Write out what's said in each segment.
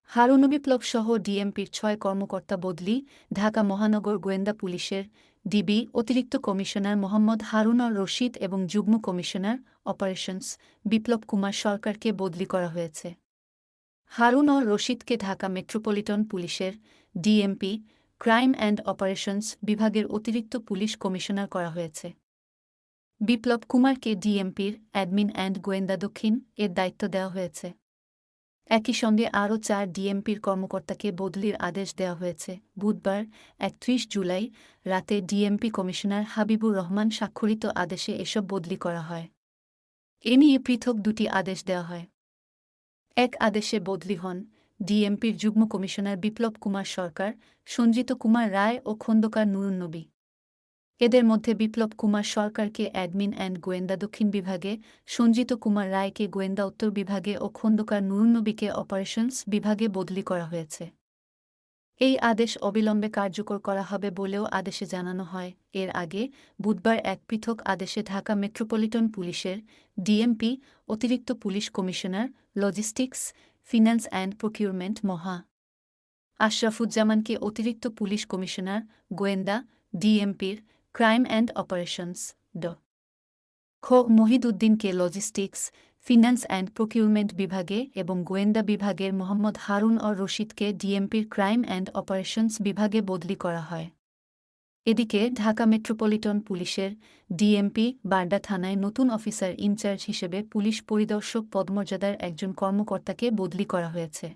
হারুন বিপ্লব সহ ডিএমপির ৬ কর্মকর্তা বদলি। ঢাকা মহানগর গোয়েন্দা পুলিশের ডিবি অতিরিক্ত কমিশনার মোহাম্মদ হারুন আর রশিদ এবং যুগ্ম কমিশনার অপারেশনস বিপ্লব কুমার সরকারকে বদলি করা হয়েছে। হারুন আর রশিদকে ঢাকা মেট্রোপলিটন পুলিশের ডিএমপি ক্রাইম অ্যান্ড অপারেশনস বিভাগের অতিরিক্ত পুলিশ কমিশনার করা হয়েছে। বিপ্লব কুমারকে ডিএমপির অ্যাডমিন অ্যান্ড গোয়েন্দা দক্ষিণ এর দায়িত্ব দেওয়া হয়েছে। একই সঙ্গে আরও ৪ ডিএমপির কর্মকর্তাকে বদলির আদেশ দেওয়া হয়েছে। বুধবার ৩১ জুলাই রাতে ডিএমপি কমিশনার হাবিবুর রহমান স্বাক্ষরিত আদেশে এসব বদলি করা হয়। এ নিয়ে পৃথক দুটি আদেশ দেওয়া হয়। এক আদেশে বদলি হন ডিএমপির যুগ্ম কমিশনার বিপ্লব কুমার সরকার, সঞ্জিত কুমার রায় ও খন্দকার নুরুন্নবী। এদের মধ্যে বিপ্লব কুমার সরকারকে অ্যাডমিন অ্যান্ড গোয়েন্দা দক্ষিণ বিভাগে, সঞ্জিত কুমার রায়কে গোয়েন্দা উত্তর বিভাগে ও খন্দকার নুরুন্নবীকে অপারেশনস বিভাগে বদলি করা হয়েছে। এই আদেশ অবিলম্বে কার্যকর করা হবে বলেও আদেশে জানানো হয়। এর আগে বুধবার এক পৃথক আদেশে ঢাকা মেট্রোপলিটন পুলিশের ডিএমপি অতিরিক্ত police commissioner logistics, finance and procurement মহা আশরাফুজ্জামানকে অতিরিক্ত পুলিশ কমিশনার গোয়েন্দা ডিএমপির ক্রাইম অ্যান্ড অপারেশনস খ মহিদউদ্দিনকে লজিস্টিক্স, ফিন্যান্স অ্যান্ড প্রকিউরমেন্ট বিভাগে এবং গোয়েন্দা বিভাগের মোহাম্মদ হারুন আর রশিদকে ডিএমপির ক্রাইম অ্যান্ড অপারেশনস বিভাগে বদলি করা হয়। এদিকে ঢাকা মেট্রোপলিটন পুলিশের ডিএমপি বাড্ডা থানায় নতুন অফিসার ইনচার্জ হিসেবে পুলিশ পরিদর্শক পদমর্যাদার একজন কর্মকর্তাকে বদলি করা হয়েছে।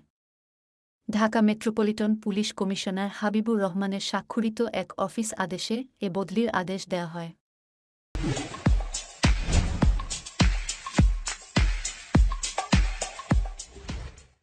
Dhaka metropolitan police commissioner Habibur রহমানের স্বাক্ষরিত এক অফিস আদেশে এ বদলির আদেশ দেওয়া হয়।